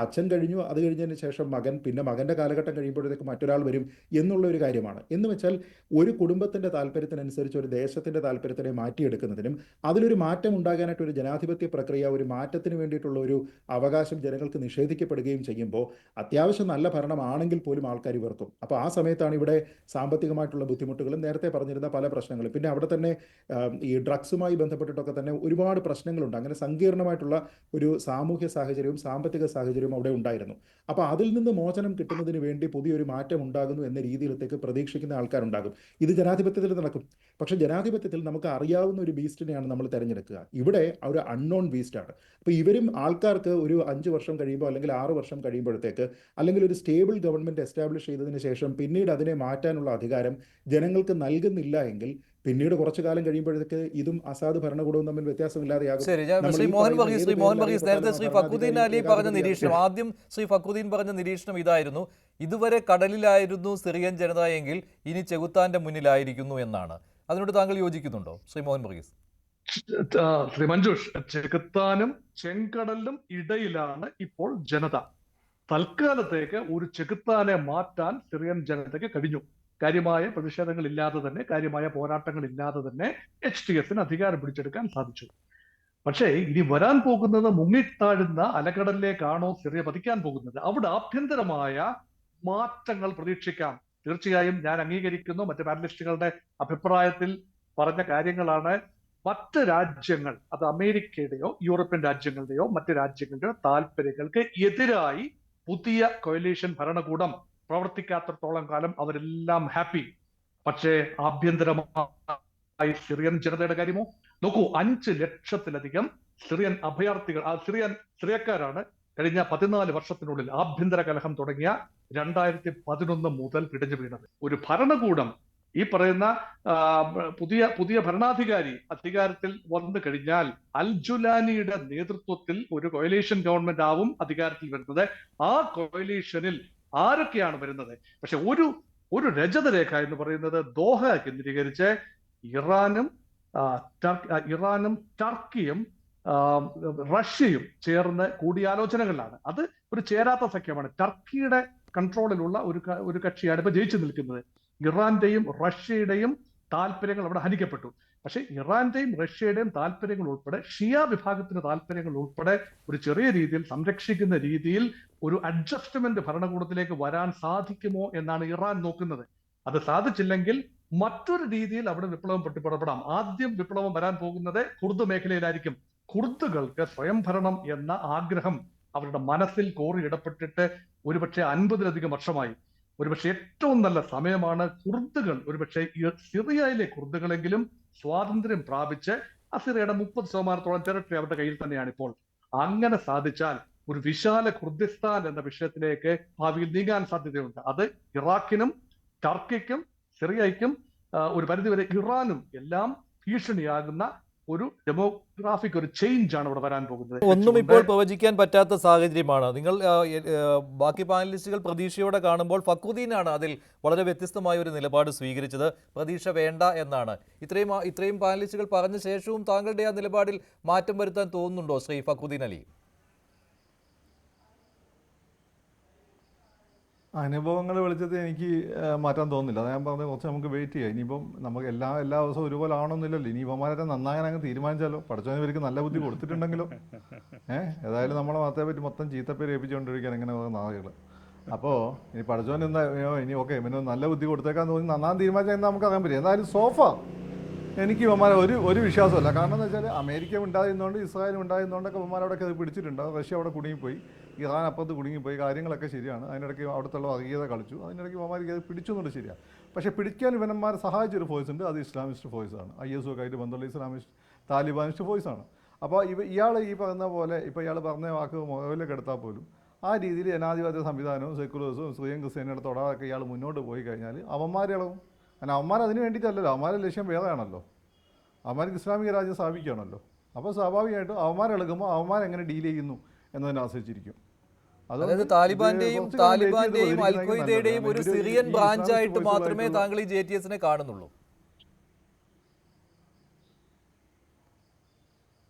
അച്ഛൻ കഴിഞ്ഞു, അത് കഴിഞ്ഞതിന് ശേഷം മകൻ, പിന്നെ മകൻ്റെ കാലഘട്ടം കഴിയുമ്പോഴത്തേക്ക് മറ്റൊരാൾ വരും എന്നുള്ള ഒരു കാര്യമാണ്. എന്ന് വെച്ചാൽ ഒരു കുടുംബത്തിൻ്റെ താല്പര്യത്തിനനുസരിച്ച് ഒരു ദേശത്തിൻ്റെ താല്പര്യത്തിനെ മാറ്റിയെടുക്കുന്നതിനും അതിലൊരു മാറ്റം ഉണ്ടാകാനായിട്ട് ഒരു ജനാധിപത്യ പ്രക്രിയ, ഒരു മാറ്റത്തിന് വേണ്ടിയിട്ടുള്ള ഒരു അവകാശം ജനങ്ങൾക്ക് നിഷേധിക്കപ്പെടുകയും ചെയ്യുമ്പോൾ അത്യാവശ്യം നല്ല ഭരണമാണെങ്കിൽ പോലും ആൾക്കാർ വെറുക്കും. അപ്പോൾ ആ സമയത്താണ് ഇവിടെ സാമ്പത്തികമായിട്ടുള്ള ബുദ്ധിമുട്ടുകളും നേരത്തെ പറഞ്ഞിരുന്ന പല പ്രശ്നങ്ങളും, പിന്നെ അവിടെ തന്നെ ഈ ഡ്രഗ്സുമായി ബന്ധപ്പെട്ടിട്ടൊക്കെ തന്നെ ഒരുപാട് പ്രശ്നങ്ങളുണ്ട്. അങ്ങനെ സങ്കീർണമായിട്ടുള്ള ഒരു സാമൂഹ്യ സാഹചര്യവും സാമ്പത്തിക സാഹചര്യവും അവിടെ ഉണ്ടായിരുന്നു. അപ്പോൾ അതിൽ നിന്ന് മോചനം കിട്ടുന്നതിന് വേണ്ടി പുതിയൊരു മാറ്റം ഉണ്ടാകുന്നു എന്ന രീതിയിലത്തേക്ക് പ്രതീക്ഷിക്കുന്ന ആൾക്കാരുണ്ടാകും. ഇത് ജനാധിപത്യത്തിൽ നടക്കും. പക്ഷേ ജനാധിപത്യത്തിൽ നമുക്ക് അറിയാവുന്ന ഒരു ബീസ്റ്റിനെയാണ് നമ്മൾ തിരഞ്ഞെടുക്കുക. ഇവിടെ ഒരു അൺനോൺ ബീസ്റ്റാണ്. അപ്പോൾ ഇവരും ആൾക്കാർക്ക് ഒരു 5 വർഷം കഴിയുമ്പോൾ അല്ലെങ്കിൽ 6 വർഷം കഴിയുമ്പോഴത്തേക്ക് അല്ലെങ്കിൽ ഒരു സ്റ്റേബിൾ ഗവൺമെൻറ് എസ്റ്റാബ്ലിഷ് ചെയ്തതിന് ശേഷം പിന്നീട് അതിനെ മാറ്റാനുള്ള അധികാരം ജനങ്ങൾക്ക് നൽകുന്നില്ല എങ്കിൽ പിന്നീട് കുറച്ചു കാലം കഴിയുമ്പോഴത്തേക്ക് ഇതും അസാധു ഭരണകൂടവും തമ്മിൽ വ്യത്യാസമില്ലാതെയാകും. ശരി, നമ്മൾ ശ്രീ ഈ മോഹൻ പറയുന്ന വർഗീസ്, ഏത് ശ്രീ മോഹൻ പേരിൽ വർഗീസ് നേരത്തെ അറിയപ്പെട്ടാലും ശ്രീ ആ ഫക്രുദ്ദീൻ അലി പറഞ്ഞ ഭരണാധികാരി നിരീക്ഷണം, ആദ്യം ശ്രീ ഫക്രുദ്ദീൻ പറഞ്ഞ നിരീക്ഷണം ഇതായിരുന്നു: ഇതുവരെ കടലിലായിരുന്നു സിറിയൻ ജനത എങ്കിൽ ഇനി ചെകുത്താന്റെ മുന്നിലായിരിക്കുന്നു എന്നാണ്. അതിനോട് താങ്കൾ യോജിക്കുന്നുണ്ടോ ശ്രീ മോഹൻ വർഗീസ്? ശ്രീ മഞ്ജുഷ്, ചെകുത്താനും ചെങ്കടലിനും ഇടയിലാണ് ഇപ്പോൾ ജനത. തൽക്കാലത്തേക്ക് ഒരു ചെകുത്താനെ മാറ്റാൻ സിറിയൻ ജനതയ്ക്ക് കഴിഞ്ഞു. കാര്യമായ പ്രതിഷേധങ്ങൾ ഇല്ലാതെ തന്നെ, കാര്യമായ പോരാട്ടങ്ങൾ ഇല്ലാതെ തന്നെ HTSന് അധികാരം പിടിച്ചെടുക്കാൻ സാധിച്ചു. പക്ഷേ ഇനി വരാൻ പോകുന്നത് മുങ്ങിത്താഴുന്ന അലകടലിലേക്കാണോ സിറിയ പതിക്കാൻ പോകുന്നത്? അവിടെ ആഭ്യന്തരമായ മാറ്റങ്ങൾ പ്രതീക്ഷിക്കാം. തീർച്ചയായും ഞാൻ അംഗീകരിക്കുന്നു, മറ്റ് പാനലിസ്റ്റുകളുടെ അഭിപ്രായത്തിൽ പറഞ്ഞ കാര്യങ്ങളാണ്. മറ്റ് രാജ്യങ്ങൾ, അത് അമേരിക്കയുടെയോ യൂറോപ്യൻ രാജ്യങ്ങളുടെയോ മറ്റ് രാജ്യങ്ങളുടെയോ താല്പര്യങ്ങൾക്ക് എതിരായി പുതിയ കൊയലീഷൻ ഭരണകൂടം പ്രവർത്തിക്കാത്തടത്തോളം കാലം അവരെല്ലാം ഹാപ്പി. പക്ഷേ ആഭ്യന്തരമായി സിറിയൻ ജനതയുടെ കാര്യമോ? നോക്കൂ, 5 ലക്ഷത്തിലധികം സിറിയൻ അഭയാർത്ഥികൾ, സിറിയക്കാരാണ് കഴിഞ്ഞ 14 വർഷത്തിനുള്ളിൽ ആഭ്യന്തര കലഹം തുടങ്ങിയ 2011 മുതൽ പിടഞ്ഞു വീണത്. ഒരു ഭരണകൂടം, ഈ പറയുന്ന പുതിയ ഭരണാധികാരി അധികാരത്തിൽ വന്നു കഴിഞ്ഞാൽ അൽ ജുലാനിയുടെ നേതൃത്വത്തിൽ ഒരു കൊയലീഷൻ ഗവൺമെന്റ് ആവും അധികാരത്തിൽ വരുന്നത്. ആ കൊയലീഷനിൽ ആരൊക്കെയാണ് വരുന്നത്? പക്ഷെ ഒരു രജതരേഖ എന്ന് പറയുന്നത് ദോഹ കേന്ദ്രീകരിച്ച് ഇറാനും ടർക്കിയും റഷ്യയും ചേർന്ന് കൂടിയാലോചനകളിലാണ്. അത് ഒരു ചേരാത്ത സഖ്യമാണ്. ടർക്കിയുടെ കൺട്രോളിലുള്ള ഒരു കക്ഷിയാണ് ഇപ്പൊ ജയിച്ചു നിൽക്കുന്നത്. ഇറാന്റെയും റഷ്യയുടെയും താല്പര്യങ്ങൾ അവിടെ ഹനിക്കപ്പെട്ടു. പക്ഷെ ഇറാന്റെയും റഷ്യയുടെയും താല്പര്യങ്ങൾ ഉൾപ്പെടെ, ഷിയ വിഭാഗത്തിന്റെ താല്പര്യങ്ങൾ ഉൾപ്പെടെ ഒരു ചെറിയ രീതിയിൽ സംരക്ഷിക്കുന്ന രീതിയിൽ ഒരു അഡ്ജസ്റ്റ്മെന്റ് ഭരണകൂടത്തിലേക്ക് വരാൻ സാധിക്കുമോ എന്നാണ് ഇറാൻ നോക്കുന്നത്. അത് സാധിച്ചില്ലെങ്കിൽ മറ്റൊരു രീതിയിൽ അവിടെ വിപ്ലവം പൊട്ടിപ്പുറപ്പെടാം. ആദ്യം വിപ്ലവം വരാൻ പോകുന്നത് കുർദ് മേഖലയിലായിരിക്കും. കുർദുകൾക്ക് സ്വയംഭരണം എന്ന ആഗ്രഹം അവരുടെ മനസ്സിൽ കോറിയിടപ്പെട്ടിട്ട് ഒരുപക്ഷെ 50-ലധികം വർഷമായി. ഒരുപക്ഷെ ഏറ്റവും നല്ല സമയമാണ് കുർദുകൾ, ഒരുപക്ഷെ സിറിയയിലെ കുർദുകളെങ്കിലും സ്വാതന്ത്ര്യം പ്രാപിച്ച് സിറിയയുടെ 30% ടെറിട്ടറി അവരുടെ കയ്യിൽ തന്നെയാണ് ഇപ്പോൾ. അങ്ങനെ സാധിച്ചാൽ ഒരു വിശാല കുർദിസ്ഥാൻ എന്ന വിഷയത്തിലേക്ക് ഭാവിയിൽ നീങ്ങാൻ സാധ്യതയുണ്ട്. അത് ഇറാഖിനും ടർക്കിക്കും സിറിയയ്ക്കും ഒരു പരിധിവരെ ഇറാനും എല്ലാം ഭീഷണിയാകുന്ന ഒരു ഡെമോഗ്രാഫിക് ഒരു ചേഞ്ച് ആണ് ഇവിടെ വരാൻ പോകുന്നത്. ഒന്നും ഇപ്പോൾ പ്രവചിക്കാൻ പറ്റാത്ത സാഹചര്യമാണ്. നിങ്ങൾ ബാക്കി പാനലിസ്റ്റുകൾ പ്രതീക്ഷയോടെ കാണുമ്പോൾ ഫക്രുദ്ദീനാണ് അതിൽ വളരെ വ്യത്യസ്തമായ ഒരു നിലപാട് സ്വീകരിച്ചത്. പ്രതീക്ഷ വേണ്ട എന്നാണ്. ഇത്രയും പാനലിസ്റ്റുകൾ പറഞ്ഞ ശേഷവും താങ്കളുടെ ആ നിലപാടിൽ മാറ്റം വരുത്താൻ തോന്നുന്നുണ്ടോ ശ്രീ ഫക്രുദ്ദീൻ അലി? അനുഭവങ്ങൾ വിളിച്ചത് എനിക്ക് മാറ്റാൻ തോന്നുന്നില്ല. അത് ഞാൻ പറഞ്ഞത് കുറച്ച് നമുക്ക് വെയിറ്റ് ചെയ്യാം. ഇനിയിപ്പം നമുക്ക് എല്ലാ ദിവസവും ഒരുപോലെ ആവണമെന്നില്ലല്ലോ. ഇനി ഇവന്മാരെ നന്നാകാൻ അങ്ങ് തീരുമാനിച്ചാലോ? പഠിച്ചവന് ഇവർക്ക് നല്ല ബുദ്ധി കൊടുത്തിട്ടുണ്ടെങ്കിലോ? ഏതായാലും നമ്മളെ മതത്തെ പറ്റി മൊത്തം ചീത്തപ്പേര് ഏൽപ്പിച്ചുകൊണ്ടിരിക്കുകയാണ് ഇങ്ങനെ നാളുകൾ. അപ്പോൾ ഇനി പഠിച്ചവൻ എന്താ ഇനി ഓക്കെ ഇവന് നല്ല ബുദ്ധി കൊടുത്തേക്കാൻ തോന്നി നന്നാൻ തീരുമാനിച്ചാൽ എന്താ നമുക്ക് അറിയാൻ പറ്റും. എന്തായാലും സോഫ എനിക്ക് ഇവന്മാരെ ഒരു വിശ്വാസമല്ല. കാരണം എന്താ വെച്ചാൽ അമേരിക്ക ഉണ്ടായിരുന്നതുകൊണ്ട് ഇസ്രായേലും ഉണ്ടായിരുന്നതുകൊണ്ടൊക്കെ ഇവന്മാരവിടെയൊക്കെ അത് പിടിച്ചിട്ടുണ്ട്. റഷ്യ അവിടെ കുടുങ്ങിപ്പോയി, ഇറാൻ അപ്പുറത്ത് കുടുങ്ങിപ്പോയി. കാര്യങ്ങളൊക്കെ ശരിയാണ്. അതിനിടയ്ക്ക് അവിടുത്തെ വർഗീയത കളിച്ചു. അതിനിടയ്ക്ക് ഇവന്മാർക്ക് അത് പിടിച്ചു എന്നുള്ളത് ശരിയാണ്. പക്ഷേ പിടിക്കാൻ ഇവന്മാരെ സഹായിച്ചൊരു ഫോഴ്സ് ഉണ്ട്. അത് ഇസ്ലാമിസ്റ്റ് ഫോഴ്സാണ്. IS ഒക്കെ ആയിട്ട് ബന്ധമുള്ള ഇസ്ലാമിസ്റ്റ് താലിബാനിസ്റ്റ് ഫോഴ്സാണ്. അപ്പോൾ ഇയാൾ ഈ പറയുന്ന പോലെ ഇപ്പോൾ ഇയാൾ പറഞ്ഞ വാക്ക് മുഖവിലേക്ക് എടുത്താൽ പോലും ആ രീതിയിൽ ജനാധിപത്യ സംവിധാനവും സെക്യുലറിസവും സ്ത്രീയും ക്രിസ്ത്യാനിയുടെ തൊടാതൊക്കെ ഇയാൾ മുന്നോട്ട് പോയി കഴിഞ്ഞാൽ അവന്മാരിളവും. കാരണം അവന്മാർ അതിന് വേണ്ടിയിട്ടല്ലല്ലോ. അവന്മാരുടെ ലക്ഷ്യം വേറെയാണല്ലോ. അവന്മാർക്ക് ഇസ്ലാമിക രാജ്യം സ്ഥാപിക്കുകയാണല്ലോ. അപ്പോൾ സ്വാഭാവികമായിട്ടും അവന്മാരെളുക്കുമ്പോൾ അവന്മാരെങ്ങനെ ഡീൽ ചെയ്യുന്നു എന്നതിനെ ആശ്രയിച്ചിരിക്കും. അതായത് താലിബാന്റെയും അൽ ഖ്വയ്ദയുടെയും ഒരു സിറിയൻ ബ്രാഞ്ചായിട്ട് മാത്രമേ താങ്കൾ ഈ JTSനെ കാണുന്നുള്ളൂ?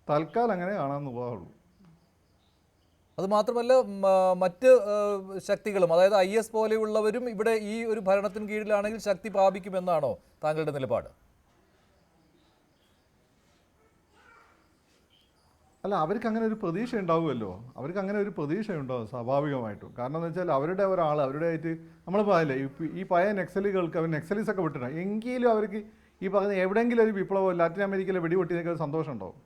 തൽക്കാലം അങ്ങനെ കാണാമെന്ന് പോകാറുള്ളൂ. അത് മാത്രമല്ല മറ്റ് ശക്തികളും, അതായത് IS പോലെയുള്ളവരും ഇവിടെ ഈ ഒരു ഭരണത്തിന് കീഴിലാണെങ്കിൽ ശക്തി പ്രാപിക്കുമെന്നാണോ താങ്കളുടെ നിലപാട്? അല്ല, അവർക്ക് അങ്ങനെ ഒരു പ്രതീക്ഷ ഉണ്ടാവുമല്ലോ. അവർക്ക് അങ്ങനെ ഒരു പ്രതീക്ഷ ഉണ്ടാവും സ്വാഭാവികമായിട്ടും. കാരണം എന്ന് വെച്ചാൽ അവരുടെ ഒരാൾ അവരുടെ ആയിട്ട് നമ്മളിപ്പോൾ അല്ലേ ഈ പഴയ നക്സലുകൾക്ക് അവർ നക്സലീസ് ഒക്കെ വിട്ടിട്ടുണ്ട്, എങ്കിലും അവർക്ക് ഈ പറഞ്ഞ എവിടെയെങ്കിലും ഒരു വിപ്ലവം ലാറ്റിൻ അമേരിക്കയിലെ വെടിപൊട്ടിയൊക്കെ ഒരു സന്തോഷം ഉണ്ടാവും.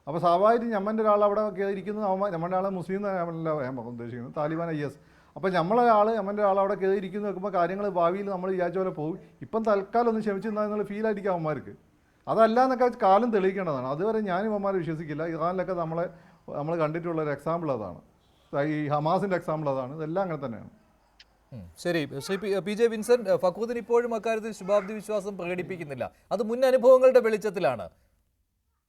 അപ്പോൾ സ്വാഭാവികമായിട്ടും ഞമ്മൻ്റെ ഒരാൾ അവിടെ കയറിയിരിക്കുന്നത് നമ്മുടെ ആൾ മുസ്ലിം അല്ല ഞാൻ ഉദ്ദേശിക്കുന്നത്, താലിബാൻ IS. അപ്പോൾ ഞമ്മളെ ആൾ ഞമ്മൻ്റെ ആൾ അവിടെ കയറിയിരിക്കുന്നു നോക്കുമ്പോൾ കാര്യങ്ങൾ ഭാവിയിൽ നമ്മൾ വിചാരിച്ച പോലെ പോകും. ഇപ്പം തൽക്കാലം ഒന്ന് ക്ഷമിച്ചിരുന്നാൽ എന്നുള്ള ഫീലായിരിക്കും അവന്മാർക്ക്. അതല്ല എന്നൊക്കെ കാലം തെളിയിക്കേണ്ടതാണ്. അതുവരെ ഞാൻ ഇവന്മാരെ വിശ്വസിക്കില്ല. ഇറാനിലൊക്കെ നമ്മൾ കണ്ടിട്ടുള്ള ഒരു എക്സാമ്പിൾ അതാണ്. ഈ ഹമാസിൻ്റെ എക്സാമ്പിൾ അതാണ്. ഇതെല്ലാം അങ്ങനെ തന്നെയാണ്. ശരി, ശ്രീ PJ വിൻസെന്റ്, ഫക്രുദ്ദീൻ ഇപ്പോഴും അക്കാര്യത്തിൽ ശുഭാപ്തി വിശ്വാസം പ്രകടിപ്പിക്കുന്നില്ല. അത് മുൻ അനുഭവങ്ങളുടെ വെളിച്ചത്തിലാണ്.